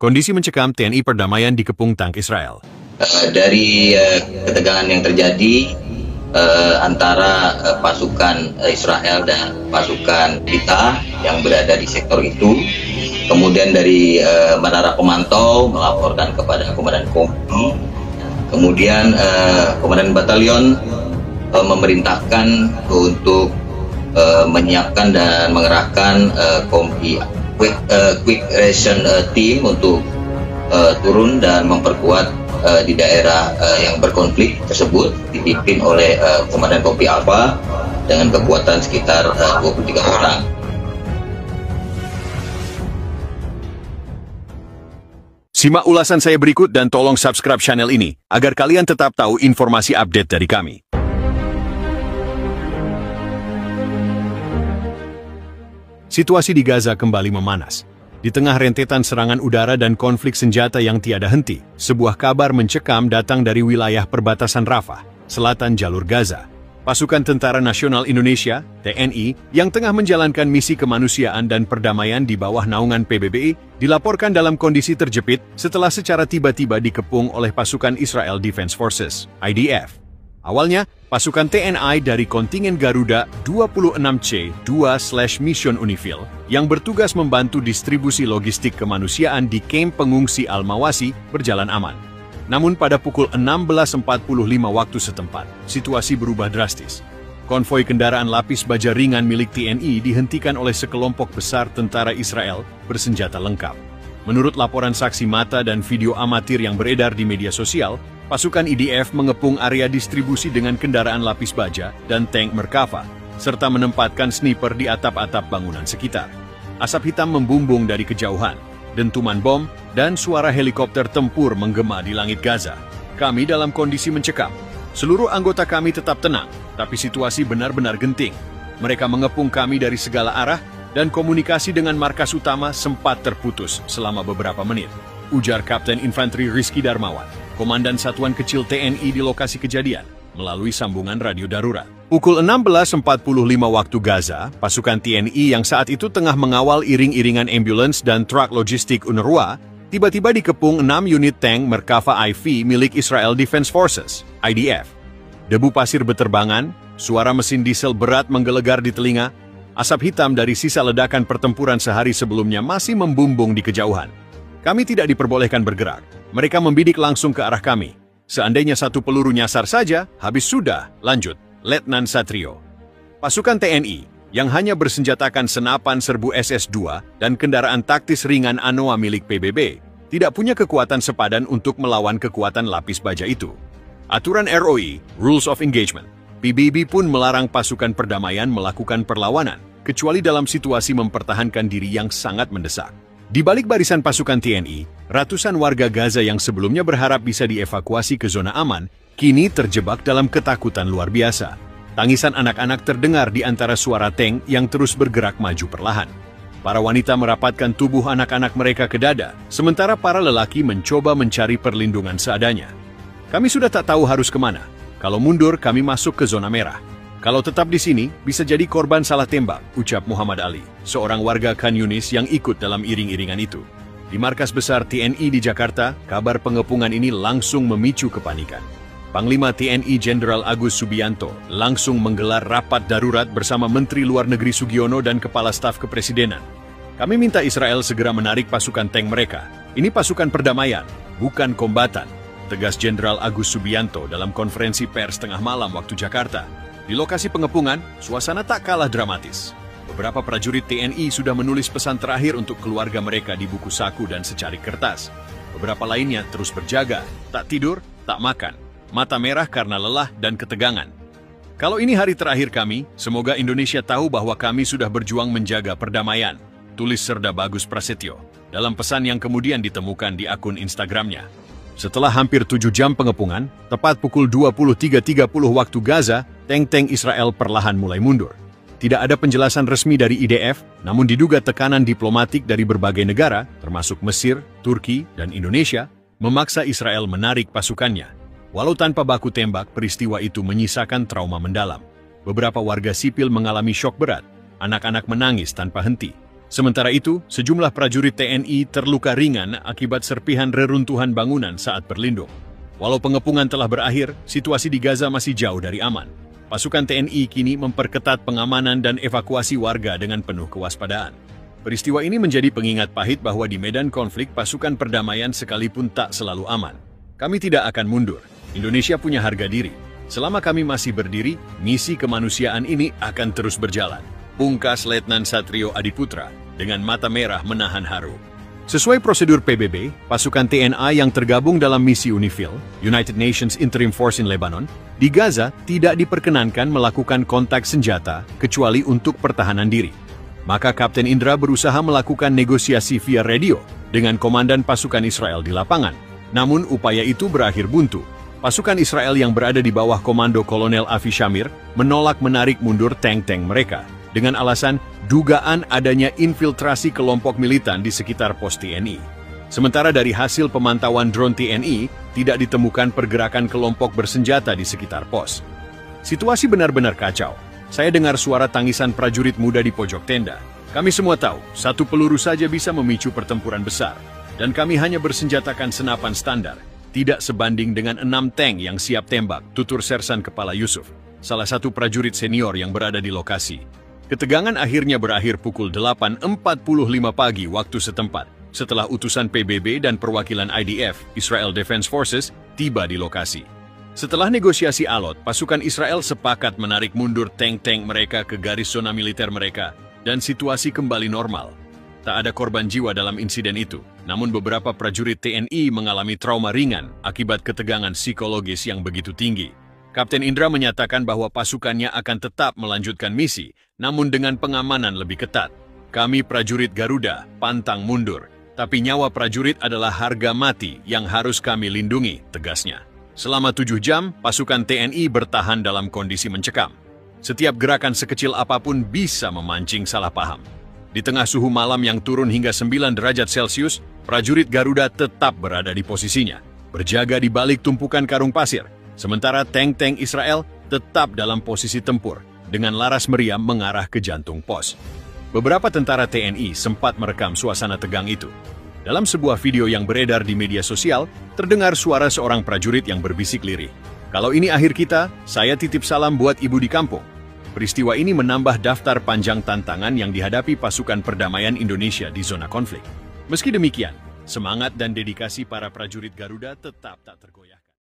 Kondisi mencekam TNI perdamaian dikepung tank Israel. Dari ketegangan yang terjadi antara pasukan Israel dan pasukan kita yang berada di sektor itu, kemudian dari Menara Pemantau melaporkan kepada Komandan Kompi, kemudian Komandan Batalion memerintahkan untuk menyiapkan dan mengerahkan Kompi Quick Reaction Team untuk turun dan memperkuat di daerah yang berkonflik tersebut, dipimpin oleh Komandan Kompi Alpha dengan kekuatan sekitar 23 orang. Simak ulasan saya berikut dan tolong subscribe channel ini agar kalian tetap tahu informasi update dari kami. Situasi di Gaza kembali memanas. Di tengah rentetan serangan udara dan konflik senjata yang tiada henti, sebuah kabar mencekam datang dari wilayah perbatasan Rafah, selatan jalur Gaza. Pasukan Tentara Nasional Indonesia, TNI, yang tengah menjalankan misi kemanusiaan dan perdamaian di bawah naungan PBB, dilaporkan dalam kondisi terjepit setelah secara tiba-tiba dikepung oleh pasukan Israel Defense Forces, IDF. Awalnya, pasukan TNI dari kontingen Garuda 26C2/Mission Unifil yang bertugas membantu distribusi logistik kemanusiaan di kamp pengungsi Al-Mawasi berjalan aman. Namun pada pukul 16.45 waktu setempat, situasi berubah drastis. Konvoi kendaraan lapis baja ringan milik TNI dihentikan oleh sekelompok besar tentara Israel bersenjata lengkap. Menurut laporan saksi mata dan video amatir yang beredar di media sosial, pasukan IDF mengepung area distribusi dengan kendaraan lapis baja dan tank Merkava, serta menempatkan sniper di atap-atap bangunan sekitar. Asap hitam membumbung dari kejauhan, dentuman bom, dan suara helikopter tempur menggema di langit Gaza. Kami dalam kondisi mencekam. Seluruh anggota kami tetap tenang, tapi situasi benar-benar genting. Mereka mengepung kami dari segala arah, dan komunikasi dengan markas utama sempat terputus selama beberapa menit, ujar Kapten Infanteri Rizky Darmawan, Komandan Satuan Kecil TNI di lokasi kejadian, melalui sambungan radio darurat. Pukul 16.45 waktu Gaza, pasukan TNI yang saat itu tengah mengawal iring-iringan ambulans dan truk logistik UNRWA, tiba-tiba dikepung 6 unit tank Merkava IV milik Israel Defense Forces, IDF. Debu pasir beterbangan, suara mesin diesel berat menggelegar di telinga, asap hitam dari sisa ledakan pertempuran sehari sebelumnya masih membumbung di kejauhan. Kami tidak diperbolehkan bergerak. Mereka membidik langsung ke arah kami. Seandainya satu peluru nyasar saja, habis sudah, lanjut Letnan Satrio. Pasukan TNI yang hanya bersenjatakan senapan serbu SS-2 dan kendaraan taktis ringan ANOA milik PBB tidak punya kekuatan sepadan untuk melawan kekuatan lapis baja itu. Aturan ROI, Rules of Engagement, PBB pun melarang pasukan perdamaian melakukan perlawanan, kecuali dalam situasi mempertahankan diri yang sangat mendesak. Di balik barisan pasukan TNI, ratusan warga Gaza yang sebelumnya berharap bisa dievakuasi ke zona aman, kini terjebak dalam ketakutan luar biasa. Tangisan anak-anak terdengar di antara suara tank yang terus bergerak maju perlahan. Para wanita merapatkan tubuh anak-anak mereka ke dada, sementara para lelaki mencoba mencari perlindungan seadanya. Kami sudah tak tahu harus kemana. Kalau mundur, kami masuk ke zona merah. Kalau tetap di sini, bisa jadi korban salah tembak, ucap Muhammad Ali, seorang warga Khan Yunis yang ikut dalam iring-iringan itu. Di markas besar TNI di Jakarta, kabar pengepungan ini langsung memicu kepanikan. Panglima TNI Jenderal Agus Subianto langsung menggelar rapat darurat bersama Menteri Luar Negeri Sugiono dan Kepala Staf Kepresidenan. Kami minta Israel segera menarik pasukan tank mereka. Ini pasukan perdamaian, bukan kombatan, tegas Jenderal Agus Subianto dalam konferensi pers tengah malam waktu Jakarta. Di lokasi pengepungan, suasana tak kalah dramatis. Beberapa prajurit TNI sudah menulis pesan terakhir untuk keluarga mereka di buku saku dan secari kertas. Beberapa lainnya terus berjaga, tak tidur, tak makan, mata merah karena lelah dan ketegangan. Kalau ini hari terakhir kami, semoga Indonesia tahu bahwa kami sudah berjuang menjaga perdamaian, tulis Serda Bagus Prasetyo, dalam pesan yang kemudian ditemukan di akun Instagramnya. Setelah hampir 7 jam pengepungan, tepat pukul 23.30 waktu Gaza, tank-tank Israel perlahan mulai mundur. Tidak ada penjelasan resmi dari IDF, namun diduga tekanan diplomatik dari berbagai negara, termasuk Mesir, Turki, dan Indonesia, memaksa Israel menarik pasukannya. Walau tanpa baku tembak, peristiwa itu menyisakan trauma mendalam. Beberapa warga sipil mengalami syok berat, anak-anak menangis tanpa henti. Sementara itu, sejumlah prajurit TNI terluka ringan akibat serpihan reruntuhan bangunan saat berlindung. Walau pengepungan telah berakhir, situasi di Gaza masih jauh dari aman. Pasukan TNI kini memperketat pengamanan dan evakuasi warga dengan penuh kewaspadaan. Peristiwa ini menjadi pengingat pahit bahwa di medan konflik pasukan perdamaian sekalipun tak selalu aman. Kami tidak akan mundur. Indonesia punya harga diri. Selama kami masih berdiri, misi kemanusiaan ini akan terus berjalan. Pungkas Letnan Satrio Adiputra dengan mata merah menahan haru. Sesuai prosedur PBB, pasukan TNI yang tergabung dalam misi UNIFIL, United Nations Interim Force in Lebanon, di Gaza tidak diperkenankan melakukan kontak senjata kecuali untuk pertahanan diri. Maka Kapten Indra berusaha melakukan negosiasi via radio dengan komandan pasukan Israel di lapangan. Namun upaya itu berakhir buntu. Pasukan Israel yang berada di bawah komando Kolonel Avi Shamir menolak menarik mundur tank-tank mereka dengan alasan dugaan adanya infiltrasi kelompok militan di sekitar pos TNI. Sementara dari hasil pemantauan drone TNI, tidak ditemukan pergerakan kelompok bersenjata di sekitar pos. Situasi benar-benar kacau. Saya dengar suara tangisan prajurit muda di pojok tenda. Kami semua tahu, satu peluru saja bisa memicu pertempuran besar. Dan kami hanya bersenjatakan senapan standar. Tidak sebanding dengan 6 tank yang siap tembak, tutur Sersan Kepala Yusuf, salah satu prajurit senior yang berada di lokasi. Ketegangan akhirnya berakhir pukul 8.45 pagi waktu setempat, setelah utusan PBB dan perwakilan IDF, Israel Defense Forces, tiba di lokasi. Setelah negosiasi alot, pasukan Israel sepakat menarik mundur tank-tank mereka ke garis zona militer mereka, dan situasi kembali normal. Tak ada korban jiwa dalam insiden itu, namun beberapa prajurit TNI mengalami trauma ringan akibat ketegangan psikologis yang begitu tinggi. Kapten Indra menyatakan bahwa pasukannya akan tetap melanjutkan misi, namun dengan pengamanan lebih ketat. Kami prajurit Garuda pantang mundur, tapi nyawa prajurit adalah harga mati yang harus kami lindungi, tegasnya. Selama 7 jam, pasukan TNI bertahan dalam kondisi mencekam. Setiap gerakan sekecil apapun bisa memancing salah paham. Di tengah suhu malam yang turun hingga 9 derajat Celcius, prajurit Garuda tetap berada di posisinya, berjaga di balik tumpukan karung pasir, sementara tank-tank Israel tetap dalam posisi tempur, dengan laras meriam mengarah ke jantung pos. Beberapa tentara TNI sempat merekam suasana tegang itu. Dalam sebuah video yang beredar di media sosial, terdengar suara seorang prajurit yang berbisik lirih. Kalau ini akhir kita, saya titip salam buat ibu di kampung. Peristiwa ini menambah daftar panjang tantangan yang dihadapi pasukan perdamaian Indonesia di zona konflik. Meski demikian, semangat dan dedikasi para prajurit Garuda tetap tak tergoyahkan.